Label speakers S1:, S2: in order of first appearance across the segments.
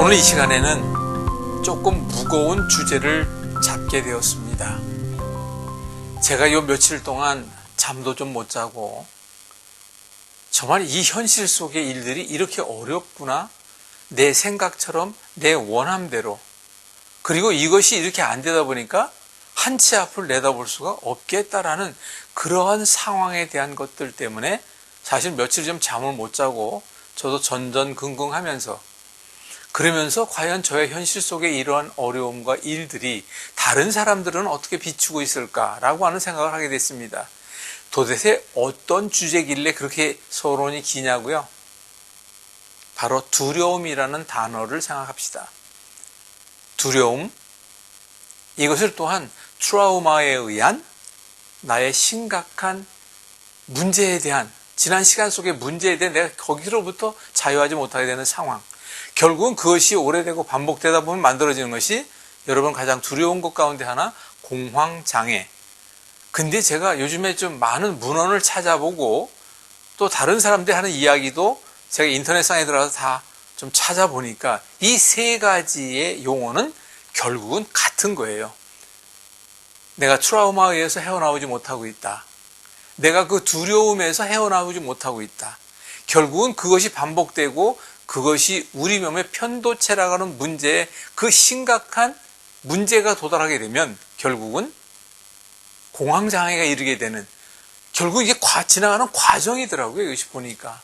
S1: 오늘 이 시간에는 조금 무거운 주제를 잡게 되었습니다. 제가 요 며칠 동안 잠도 좀 못 자고 정말 이 현실 속의 일들이 이렇게 어렵구나, 내 생각처럼 내 원함대로, 그리고 이것이 이렇게 안 되다 보니까 한 치 앞을 내다볼 수가 없겠다라는 그러한 상황에 대한 것들 때문에 사실 며칠 좀 잠을 못 자고 저도 전전긍긍하면서, 그러면서 과연 저의 현실 속의 이러한 어려움과 일들이 다른 사람들은 어떻게 비추고 있을까라고 하는 생각을 하게 됐습니다. 도대체 어떤 주제길래 그렇게 서론이 기냐고요? 바로 두려움이라는 단어를 생각합시다. 두려움, 이것을 또한 트라우마에 의한 나의 심각한 문제에 대한, 지난 시간 속의 문제에 대해 내가 거기로부터 자유하지 못하게 되는 상황, 결국은 그것이 오래되고 반복되다 보면 만들어지는 것이 여러분 가장 두려운 것 가운데 하나, 공황장애. 근데 제가 요즘에 좀 많은 문헌을 찾아보고 또 다른 사람들이 하는 이야기도 제가 인터넷상에 들어가서 다 좀 찾아보니까 이 세 가지의 용어는 결국은 같은 거예요. 내가 트라우마에 의해서 헤어나오지 못하고 있다. 내가 그 두려움에서 헤어나오지 못하고 있다. 결국은 그것이 반복되고 그것이 우리 몸의 편도체라고 하는 문제에, 그 심각한 문제가 도달하게 되면 결국은 공황장애가 이르게 되는, 결국 이게 지나가는 과정이더라고요. 이것이 보니까.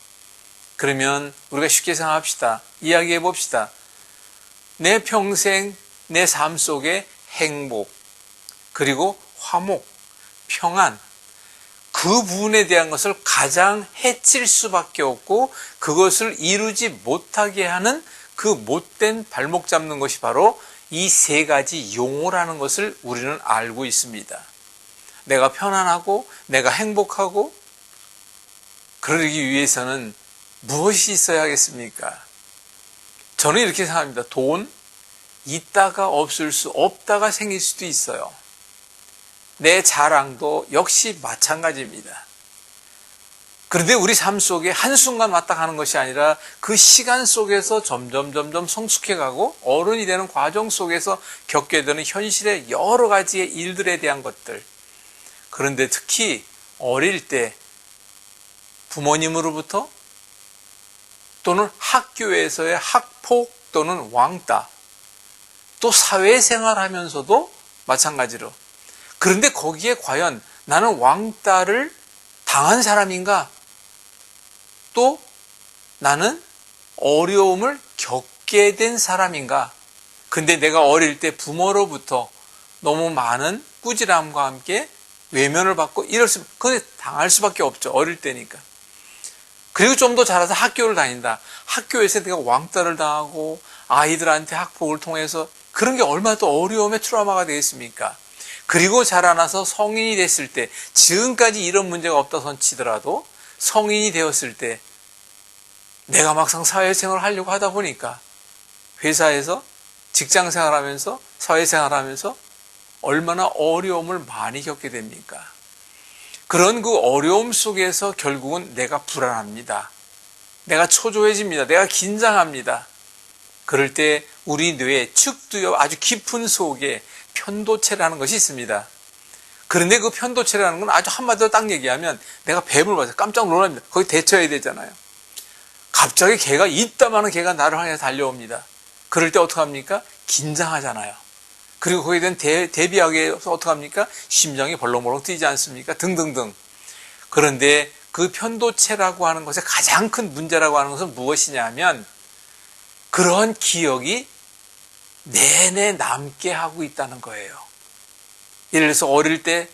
S1: 그러면 우리가 쉽게 생각합시다. 이야기해 봅시다. 내 평생 내 삶 속에 행복, 그리고 화목, 평안, 그 부분에 대한 것을 가장 해칠 수밖에 없고 그것을 이루지 못하게 하는 그 못된 발목 잡는 것이 바로 이 세 가지 용어라는 것을 우리는 알고 있습니다. 내가 편안하고 내가 행복하고 그러기 위해서는 무엇이 있어야 하겠습니까? 저는 이렇게 생각합니다. 돈, 있다가 없을 수, 없다가 생길 수도 있어요. 내 자랑도 역시 마찬가지입니다. 그런데 우리 삶 속에 한순간 왔다 가는 것이 아니라 그 시간 속에서 점점 성숙해가고 어른이 되는 과정 속에서 겪게 되는 현실의 여러 가지의 일들에 대한 것들. 그런데 특히 어릴 때 부모님으로부터 또는 학교에서의 학폭 또는 왕따, 또 사회생활하면서도 마찬가지로, 그런데 거기에 과연 나는 왕따를 당한 사람인가? 또 나는 어려움을 겪게 된 사람인가? 근데 내가 어릴 때 부모로부터 너무 많은 꾸지람과 함께 외면을 받고 그게 당할 수밖에 없죠. 어릴 때니까. 그리고 좀 더 자라서 학교를 다닌다. 학교에서 내가 왕따를 당하고 아이들한테 학폭을 통해서 그런 게 얼마나 또 어려움의 트라우마가 되겠습니까? 그리고 자라나서 성인이 됐을 때, 지금까지 이런 문제가 없다 손 치더라도 성인이 되었을 때 내가 막상 사회생활을 하려고 하다 보니까 회사에서 직장생활하면서 사회생활하면서 얼마나 어려움을 많이 겪게 됩니까? 그런 그 어려움 속에서 결국은 내가 불안합니다. 내가 초조해집니다. 내가 긴장합니다. 그럴 때 우리 뇌의 측두엽 아주 깊은 속에 편도체라는 것이 있습니다. 그런데 그 편도체라는 건 아주 한마디로 딱 얘기하면 내가 뱀을 봐서 깜짝 놀랍니다. 거기 대처해야 되잖아요. 갑자기 개가, 이따만한 개가 나를 향해 달려옵니다. 그럴 때 어떡합니까? 긴장하잖아요. 그리고 거기에 대한 대비하기 위해서 어떡합니까? 심장이 벌렁벌렁 뛰지 않습니까? 등등등. 그런데 그 편도체라고 하는 것의 가장 큰 문제라고 하는 것은 무엇이냐 하면 그런 기억이 내내 남게 하고 있다는 거예요. 예를 들어서 어릴 때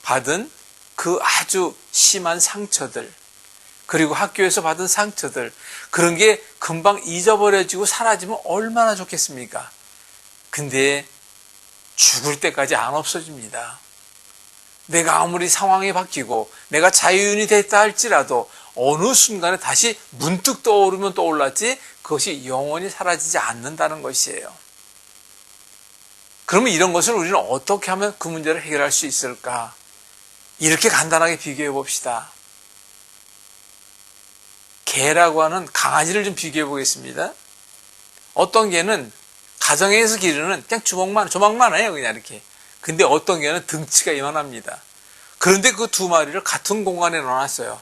S1: 받은 그 아주 심한 상처들, 그리고 학교에서 받은 상처들, 그런 게 금방 잊어버려지고 사라지면 얼마나 좋겠습니까? 근데 죽을 때까지 안 없어집니다. 내가 아무리 상황이 바뀌고 내가 자유인이 됐다 할지라도 어느 순간에 다시 문득 떠오르면 떠올랐지 그것이 영원히 사라지지 않는다는 것이에요. 그러면 이런 것을 우리는 어떻게 하면 그 문제를 해결할 수 있을까? 이렇게 간단하게 비교해 봅시다. 개라고 하는 강아지를 좀 비교해 보겠습니다. 어떤 개는 가정에서 기르는 그냥 조막만 해요. 그냥 이렇게. 근데 어떤 개는 등치가 이만합니다. 그런데 그 두 마리를 같은 공간에 넣어놨어요.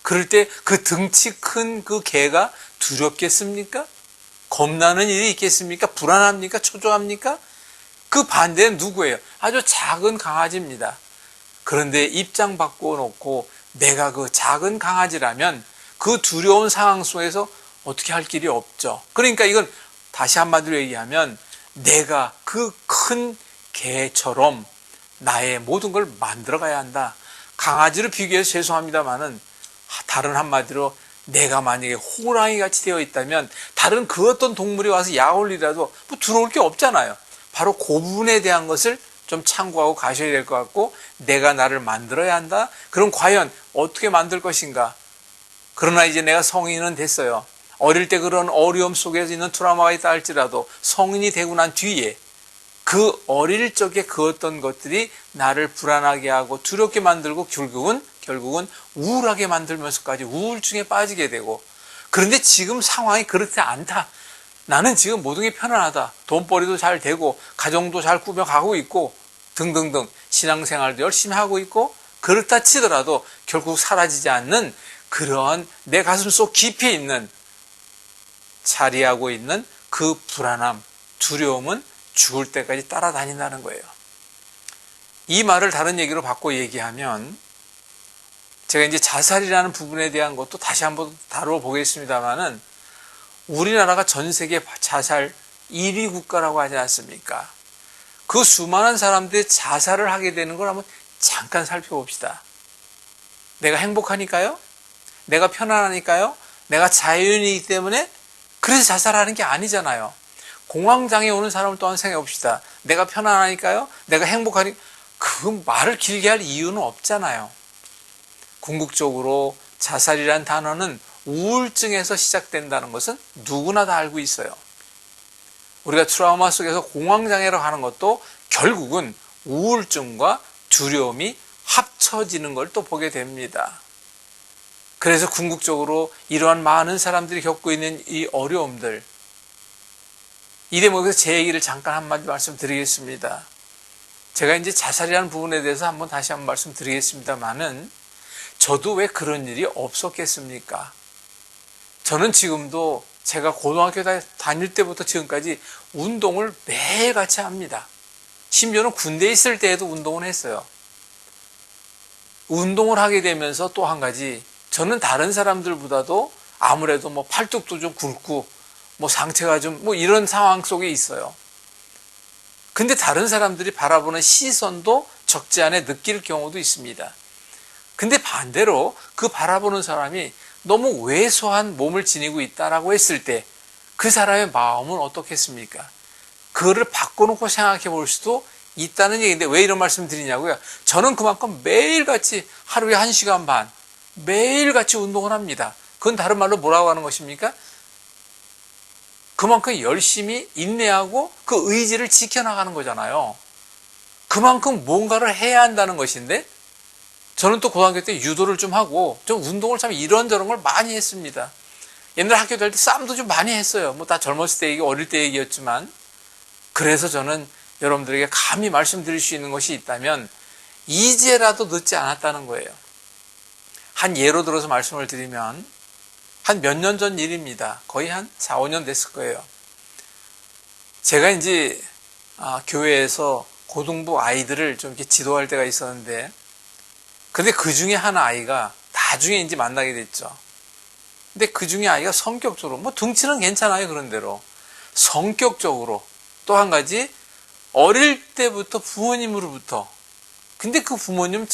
S1: 그럴 때 그 등치 큰 그 개가 두렵겠습니까? 겁나는 일이 있겠습니까? 불안합니까? 초조합니까? 그 반대는 누구예요? 아주 작은 강아지입니다. 그런데 입장 바꿔놓고 내가 그 작은 강아지라면 그 두려운 상황 속에서 어떻게 할 길이 없죠. 그러니까 이건 다시 한마디로 얘기하면 내가 그 큰 개처럼 나의 모든 걸 만들어 가야 한다. 강아지를 비교해서 죄송합니다만은 다른 한마디로 내가 만약에 호랑이 같이 되어 있다면 다른 그 어떤 동물이 와서 약올리라도 뭐 들어올 게 없잖아요. 바로 그 부분에 대한 것을 좀 참고하고 가셔야 될 것 같고 내가 나를 만들어야 한다. 그럼 과연 어떻게 만들 것인가? 그러나 이제 내가 성인은 됐어요. 어릴 때 그런 어려움 속에서 있는 트라우마가 있다 할지라도 성인이 되고 난 뒤에 그 어릴 적에 그 어떤 것들이 나를 불안하게 하고 두렵게 만들고 결국은 우울하게 만들면서까지 우울증에 빠지게 되고 그런데 지금 상황이 그렇지 않다. 나는 지금 모든 게 편안하다. 돈벌이도 잘 되고 가정도 잘 꾸며가고 있고 등등등 신앙생활도 열심히 하고 있고 그렇다 치더라도 결국 사라지지 않는 그러한 내 가슴속 깊이 있는 자리하고 있는 그 불안함, 두려움은 죽을 때까지 따라다닌다는 거예요. 이 말을 다른 얘기로 바꿔 얘기하면 제가 이제 자살이라는 부분에 대한 것도 다시 한번 다뤄보겠습니다만은 우리나라가 전 세계 자살 1위 국가라고 하지 않습니까? 그 수많은 사람들이 자살을 하게 되는 걸 한번 잠깐 살펴봅시다. 내가 행복하니까요? 내가 편안하니까요? 내가 자연이기 때문에 그래서 자살하는 게 아니잖아요. 공황장애 오는 사람을 또한 생각해 봅시다. 내가 편안하니까요? 내가 행복하니까 그 말을 길게 할 이유는 없잖아요. 궁극적으로 자살이란 단어는 우울증에서 시작된다는 것은 누구나 다 알고 있어요. 우리가 트라우마 속에서 공황장애라고 하는 것도 결국은 우울증과 두려움이 합쳐지는 걸 또 보게 됩니다. 그래서 궁극적으로 이러한 많은 사람들이 겪고 있는 이 어려움들, 이 대목에서 제 얘기를 잠깐 한마디 말씀드리겠습니다. 제가 이제 자살이라는 부분에 대해서 다시 한번 말씀드리겠습니다만은 저도 왜 그런 일이 없었겠습니까? 저는 지금도 제가 고등학교 다닐 때부터 지금까지 운동을 매일같이 합니다. 심지어는 군대에 있을 때에도 운동을 했어요. 운동을 하게 되면서 또 한 가지 저는 다른 사람들보다도 아무래도 뭐 팔뚝도 좀 굵고 뭐 상체가 좀 뭐 이런 상황 속에 있어요. 근데 다른 사람들이 바라보는 시선도 적지 않게 느낄 경우도 있습니다. 근데 반대로 그 바라보는 사람이 너무 왜소한 몸을 지니고 있다라고 했을 때 그 사람의 마음은 어떻겠습니까? 그거를 바꿔놓고 생각해 볼 수도 있다는 얘기인데 왜 이런 말씀 드리냐고요? 저는 그만큼 매일같이 하루에 1시간 반 매일같이 운동을 합니다. 그건 다른 말로 뭐라고 하는 것입니까? 그만큼 열심히 인내하고 그 의지를 지켜나가는 거잖아요. 그만큼 뭔가를 해야 한다는 것인데 저는 또 고등학교 때 유도를 좀 하고 좀 운동을 참 이런저런 걸 많이 했습니다. 옛날 학교 다닐 때 싸움도 좀 많이 했어요. 뭐 다 젊었을 때 얘기, 어릴 때 얘기였지만 그래서 저는 여러분들에게 감히 말씀드릴 수 있는 것이 있다면 이제라도 늦지 않았다는 거예요. 한 예로 들어서 말씀을 드리면 한 몇 년 전 일입니다. 거의 한 4, 5년 됐을 거예요. 제가 이제 교회에서 고등부 아이들을 좀 이렇게 지도할 때가 있었는데 근데 그 중에 한 아이가 나중에 이제 만나게 됐죠. 근데 그 중에 아이가 성격적으로 뭐 등치는 괜찮아요. 그런 대로 성격적으로 또 한 가지 어릴 때부터 부모님으로부터 근데 그 부모님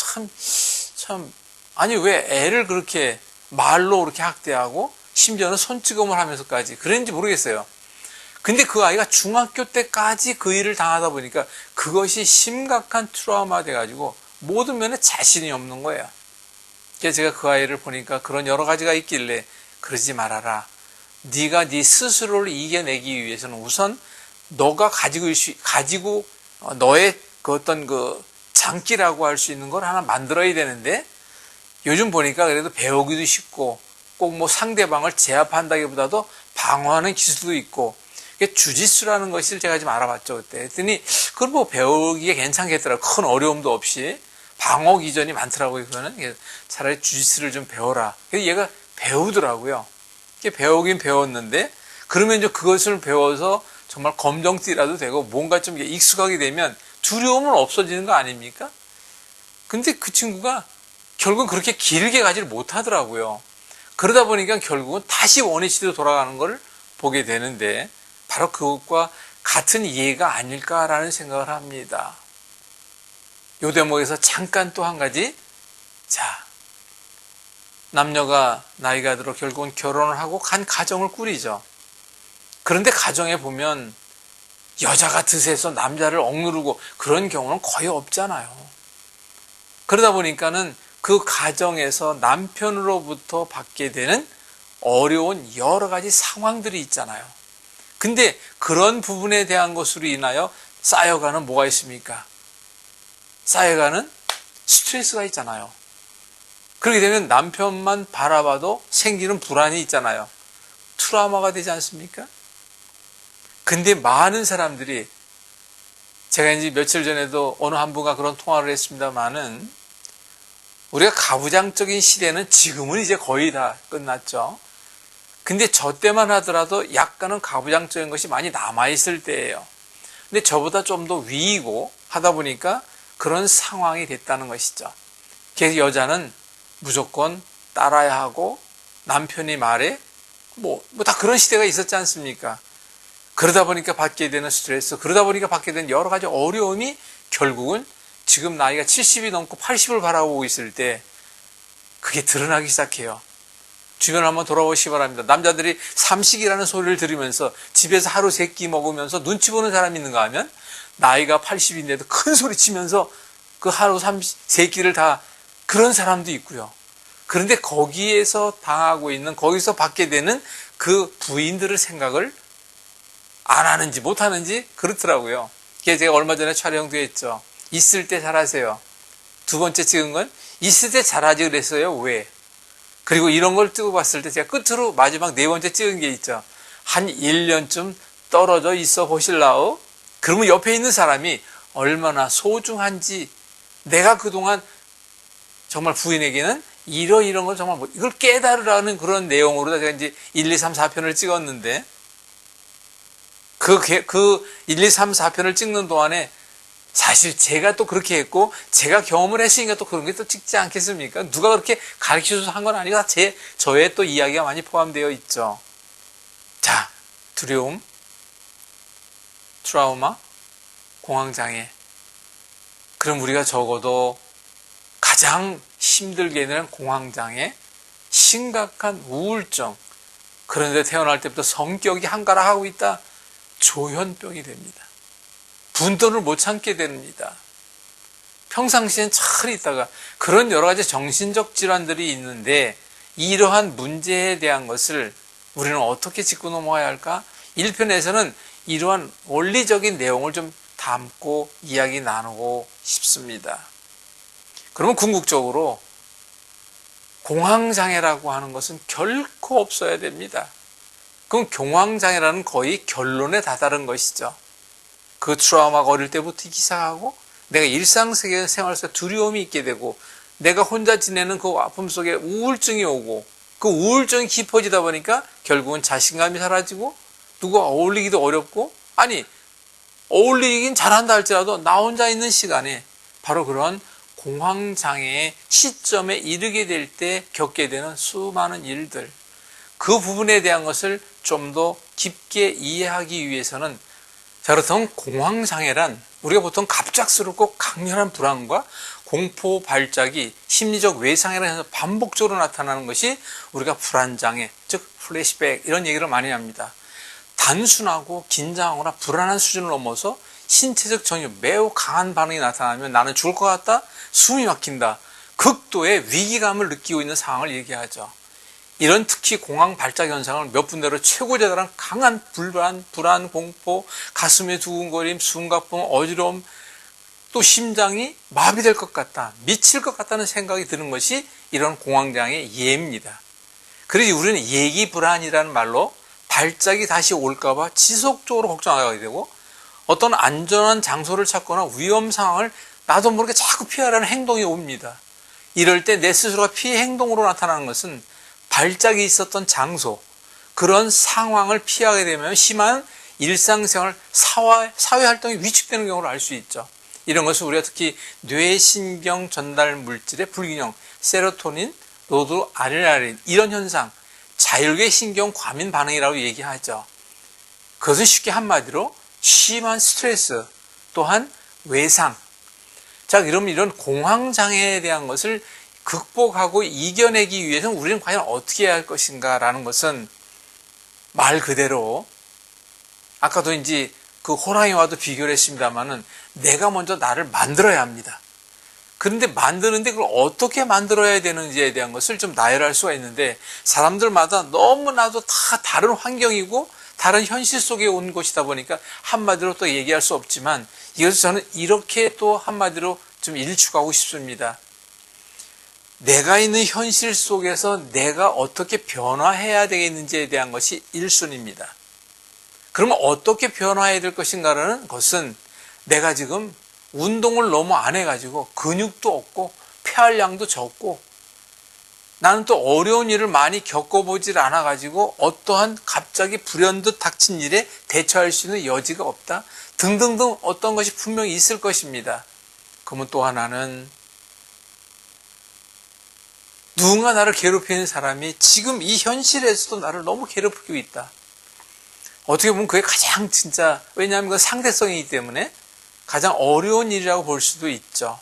S1: 참 아니 왜 애를 그렇게 말로 그렇게 학대하고 심지어는 손찌검을 하면서까지 그랬는지 모르겠어요. 근데 그 아이가 중학교 때까지 그 일을 당하다 보니까 그것이 심각한 트라우마 돼가지고 모든 면에 자신이 없는 거예요. 그래서 제가 그 아이를 보니까 그런 여러 가지가 있길래 그러지 말아라. 네가 네 스스로를 이겨내기 위해서는 우선 너가 가지고 너의 그 어떤 그 장기라고 할 수 있는 걸 하나 만들어야 되는데 요즘 보니까 그래도 배우기도 쉽고 꼭 뭐 상대방을 제압한다기보다도 방어하는 기술도 있고 이게 주짓수라는 것을 제가 좀 알아봤죠, 그때. 그랬더니, 그걸 뭐 배우기에 괜찮겠더라고요. 큰 어려움도 없이. 방어 기전이 많더라고요, 그거는. 차라리 주짓수를 좀 배워라. 그래서 얘가 배우더라고요. 배우긴 배웠는데, 그러면 이제 그것을 배워서 정말 검정띠라도 되고, 뭔가 좀 익숙하게 되면 두려움은 없어지는 거 아닙니까? 근데 그 친구가 결국은 그렇게 길게 가지를 못하더라고요. 그러다 보니까 결국은 다시 원위치로 돌아가는 걸 보게 되는데, 바로 그것과 같은 이해가 아닐까라는 생각을 합니다. 요 대목에서 잠깐 또 한 가지, 자, 남녀가 나이가 들어 결국은 결혼을 하고 간 가정을 꾸리죠. 그런데 가정에 보면 여자가 드세서 남자를 억누르고 그런 경우는 거의 없잖아요. 그러다 보니까는 그 가정에서 남편으로부터 받게 되는 어려운 여러 가지 상황들이 있잖아요. 근데 그런 부분에 대한 것으로 인하여 쌓여가는 뭐가 있습니까? 쌓여가는 스트레스가 있잖아요. 그렇게 되면 남편만 바라봐도 생기는 불안이 있잖아요. 트라우마가 되지 않습니까? 근데 많은 사람들이, 제가 이제 며칠 전에도 어느 한 분과 그런 통화를 했습니다만은, 우리가 가부장적인 시대는 지금은 이제 거의 다 끝났죠. 근데 저 때만 하더라도 약간은 가부장적인 것이 많이 남아있을 때예요. 근데 저보다 좀 더 위이고 하다 보니까 그런 상황이 됐다는 것이죠. 그래서 여자는 무조건 따라야 하고 남편이 말에 뭐 다 그런 시대가 있었지 않습니까? 그러다 보니까 받게 되는 스트레스, 그러다 보니까 받게 되는 여러 가지 어려움이 결국은 지금 나이가 70이 넘고 80을 바라보고 있을 때 그게 드러나기 시작해요. 주변을 한번 돌아보시기 바랍니다. 남자들이 삼식이라는 소리를 들으면서 집에서 하루 3끼 먹으면서 눈치 보는 사람이 있는가 하면 나이가 80인데도 큰 소리 치면서 그 하루 3끼를 다 그런 사람도 있고요. 그런데 거기에서 당하고 있는, 거기서 받게 되는 그 부인들의 생각을 안 하는지 못 하는지 그렇더라고요. 그게 제가 얼마 전에 촬영도 했죠. 있을 때 잘하세요. 두 번째 찍은 건 있을 때 잘하지 그랬어요. 왜? 그리고 이런 걸 뜨고 봤을 때 제가 끝으로 마지막 4번째 찍은 게 있죠. 한 1년쯤 떨어져 있어 보실라오? 그러면 옆에 있는 사람이 얼마나 소중한지, 내가 그동안 정말 부인에게는 이런 걸 정말 이걸 깨달으라는 그런 내용으로 제가 이제 1, 2, 3, 4편을 찍었는데, 그 1, 2, 3, 4편을 찍는 동안에 사실 제가 또 그렇게 했고 제가 경험을 했으니까 또 그런 게 또 찍지 않겠습니까? 누가 그렇게 가르쳐줘서 한 건 아니고 저의 또 이야기가 많이 포함되어 있죠. 자, 두려움, 트라우마, 공황장애. 그럼 우리가 적어도 가장 힘들게 되는 공황장애, 심각한 우울증, 그런데 태어날 때부터 성격이 한가락하고 있다. 조현병이 됩니다. 분돈을 못 참게 됩니다. 평상시엔 잘 있다가 그런 여러 가지 정신적 질환들이 있는데 이러한 문제에 대한 것을 우리는 어떻게 짚고 넘어가야 할까? 1편에서는 이러한 원리적인 내용을 좀 담고 이야기 나누고 싶습니다. 그러면 궁극적으로 공황장애라고 하는 것은 결코 없어야 됩니다. 그럼 공황장애라는 거의 결론에 다다른 것이죠. 그 트라우마가 어릴 때부터 있기 시작하고 내가 일상생활 속에 두려움이 있게 되고 내가 혼자 지내는 그 아픔 속에 우울증이 오고 그 우울증이 깊어지다 보니까 결국은 자신감이 사라지고 누가 어울리기도 어렵고, 아니 어울리긴 잘한다 할지라도 나 혼자 있는 시간에 바로 그런 공황장애의 시점에 이르게 될 때 겪게 되는 수많은 일들, 그 부분에 대한 것을 좀 더 깊게 이해하기 위해서는, 자, 그렇다면 공황장애란 우리가 보통 갑작스럽고 강렬한 불안과 공포 발작이 심리적 외상이라 해서 반복적으로 나타나는 것이 우리가 불안장애, 즉 플래시백 이런 얘기를 많이 합니다. 단순하고 긴장하거나 불안한 수준을 넘어서 신체적 전염, 매우 강한 반응이 나타나면 나는 죽을 것 같다, 숨이 막힌다, 극도의 위기감을 느끼고 있는 상황을 얘기하죠. 이런 특히 공황 발작 현상을 몇 분대로 최고에 달한 강한 불안, 공포, 가슴의 두근거림, 숨가쁨, 어지러움, 또 심장이 마비될 것 같다, 미칠 것 같다는 생각이 드는 것이 이런 공황장애의 예입니다. 그래서 우리는 예기불안이라는 말로 발작이 다시 올까봐 지속적으로 걱정하게 되고, 어떤 안전한 장소를 찾거나 위험 상황을 나도 모르게 자꾸 피하려는 행동이 옵니다. 이럴 때 내 스스로가 피해 행동으로 나타나는 것은 발작이 있었던 장소, 그런 상황을 피하게 되면 심한 일상생활, 사회활동이 위축되는 경우를 알 수 있죠. 이런 것을 우리가 특히 뇌신경 전달 물질의 불균형, 세로토닌, 노르아드레날린 이런 현상, 자율계 신경 과민 반응이라고 얘기하죠. 그것은 쉽게 한마디로 심한 스트레스, 또한 외상. 자, 그럼 이런 공황장애에 대한 것을 극복하고 이겨내기 위해서는 우리는 과연 어떻게 해야 할 것인가 라는 것은 말 그대로 아까도 이제 그 호랑이와도 비교를 했습니다만은 내가 먼저 나를 만들어야 합니다. 그런데 만드는데 그걸 어떻게 만들어야 되는지에 대한 것을 좀 나열할 수가 있는데, 사람들마다 너무나도 다 다른 환경이고 다른 현실 속에 온 것이다 보니까 한마디로 또 얘기할 수 없지만, 이것을 저는 이렇게 또 한마디로 좀 일축하고 싶습니다. 내가 있는 현실 속에서 내가 어떻게 변화해야 되겠는지에 대한 것이 1순위입니다. 그러면 어떻게 변화해야 될 것인가라는 것은 내가 지금 운동을 너무 안 해가지고 근육도 없고 폐활량도 적고 나는 또 어려운 일을 많이 겪어보질 않아가지고 어떠한 갑자기 불현듯 닥친 일에 대처할 수 있는 여지가 없다 등등등 어떤 것이 분명히 있을 것입니다. 그러면 또 하나는 누군가 나를 괴롭히는 사람이 지금 이 현실에서도 나를 너무 괴롭히고 있다. 어떻게 보면 그게 가장 진짜, 왜냐하면 그 상대성이기 때문에 가장 어려운 일이라고 볼 수도 있죠.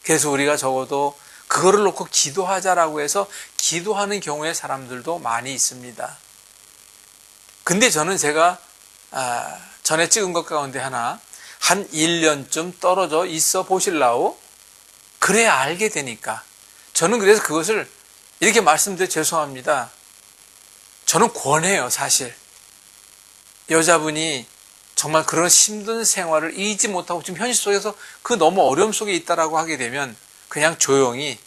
S1: 그래서 우리가 적어도 그거를 놓고 기도하자라고 해서 기도하는 경우의 사람들도 많이 있습니다. 근데 저는 제가 전에 찍은 것 가운데 하나, 한 1년쯤 떨어져 있어 보실라우? 그래야 알게 되니까. 저는 그래서 그것을 이렇게 말씀드려 죄송합니다. 저는 권해요, 사실. 여자분이 정말 그런 힘든 생활을 이기지 못하고 지금 현실 속에서 그 너무 어려움 속에 있다라고 하게 되면 그냥 조용히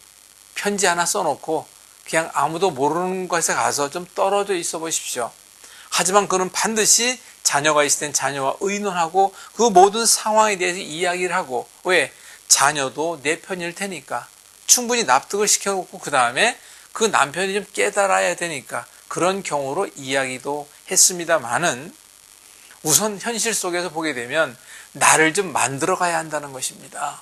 S1: 편지 하나 써놓고 그냥 아무도 모르는 곳에 가서 좀 떨어져 있어 보십시오. 하지만 그는 반드시 자녀가 있을 땐 자녀와 의논하고 그 모든 상황에 대해서 이야기를 하고, 왜? 자녀도 내 편일 테니까 충분히 납득을 시켜놓고 그 다음에 그 남편이 좀 깨달아야 되니까 그런 경우로 이야기도 했습니다만은, 우선 현실 속에서 보게 되면 나를 좀 만들어 가야 한다는 것입니다.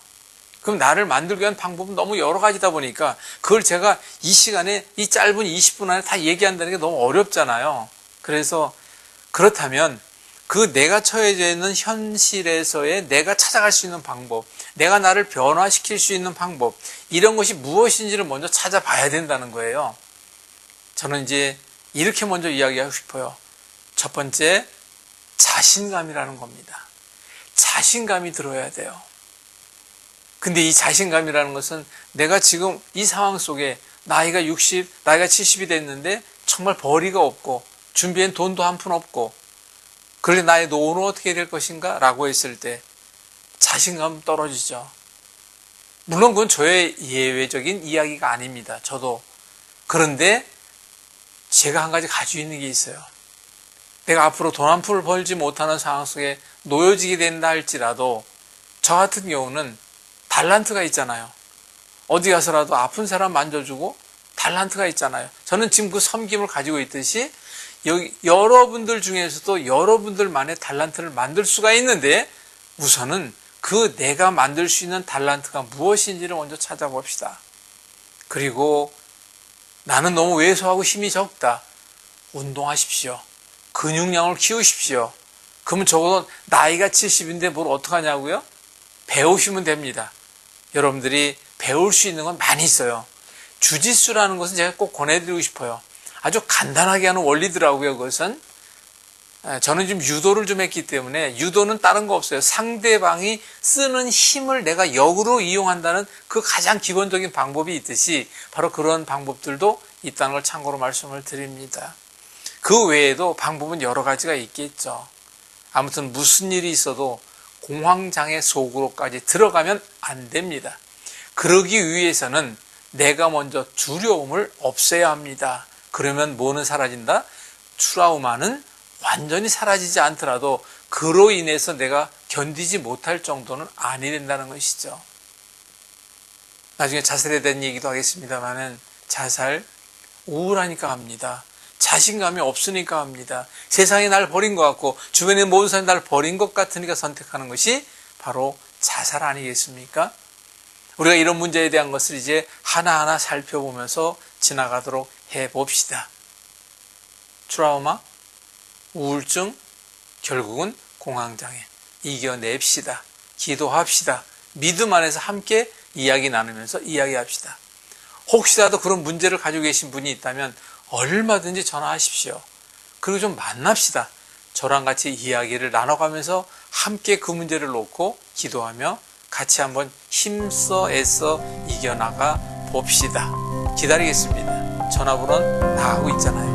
S1: 그럼 나를 만들기 위한 방법은 너무 여러 가지다 보니까 그걸 제가 이 시간에 이 짧은 20분 안에 다 얘기한다는 게 너무 어렵잖아요. 그래서 그렇다면 그 내가 처해져 있는 현실에서의 내가 찾아갈 수 있는 방법, 내가 나를 변화시킬 수 있는 방법, 이런 것이 무엇인지를 먼저 찾아봐야 된다는 거예요. 저는 이제 이렇게 먼저 이야기하고 싶어요. 첫 번째, 자신감이라는 겁니다. 자신감이 들어야 돼요. 근데 이 자신감이라는 것은 내가 지금 이 상황 속에 나이가 60, 나이가 70이 됐는데 정말 벌이가 없고 준비한 돈도 한 푼 없고, 그런데 나의 노후는 어떻게 될 것인가? 라고 했을 때 자신감 떨어지죠. 물론 그건 저의 예외적인 이야기가 아닙니다. 저도. 그런데 제가 한 가지 가지고 있는 게 있어요. 내가 앞으로 돈 한 푼을 벌지 못하는 상황 속에 놓여지게 된다 할지라도 저 같은 경우는 달란트가 있잖아요. 어디 가서라도 아픈 사람 만져주고 달란트가 있잖아요. 저는 지금 그 섬김을 가지고 있듯이 여기 여러분들 중에서도 여러분들만의 달란트를 만들 수가 있는데, 우선은 그 내가 만들 수 있는 달란트가 무엇인지를 먼저 찾아봅시다. 그리고 나는 너무 왜소하고 힘이 적다. 운동하십시오. 근육량을 키우십시오. 그러면 적어도 나이가 70인데 뭘 어떡하냐고요? 배우시면 됩니다. 여러분들이 배울 수 있는 건 많이 있어요. 주짓수라는 것은 제가 꼭 권해드리고 싶어요. 아주 간단하게 하는 원리더라고요. 그것은 저는 지금 유도를 좀 했기 때문에, 유도는 다른 거 없어요. 상대방이 쓰는 힘을 내가 역으로 이용한다는 그 가장 기본적인 방법이 있듯이 바로 그런 방법들도 있다는 걸 참고로 말씀을 드립니다. 그 외에도 방법은 여러 가지가 있겠죠. 아무튼 무슨 일이 있어도 공황장애 속으로까지 들어가면 안 됩니다. 그러기 위해서는 내가 먼저 두려움을 없애야 합니다. 그러면 뭐는 사라진다? 트라우마는 완전히 사라지지 않더라도 그로 인해서 내가 견디지 못할 정도는 아니 된다는 것이죠. 나중에 자살에 대한 얘기도 하겠습니다만은 자살 우울하니까 합니다. 자신감이 없으니까 합니다. 세상이 날 버린 것 같고 주변의 모든 사람이 날 버린 것 같으니까 선택하는 것이 바로 자살 아니겠습니까? 우리가 이런 문제에 대한 것을 이제 하나하나 살펴보면서 지나가도록 해봅시다. 트라우마, 우울증, 결국은 공황장애. 이겨냅시다. 기도합시다. 믿음 안에서 함께 이야기 나누면서 이야기합시다. 혹시라도 그런 문제를 가지고 계신 분이 있다면 얼마든지 전화하십시오. 그리고 좀 만납시다. 저랑 같이 이야기를 나눠가면서 함께 그 문제를 놓고 기도하며 같이 한번 힘써 애써 이겨나가 봅시다. 기다리겠습니다. 전화번호는 나가고 있잖아요.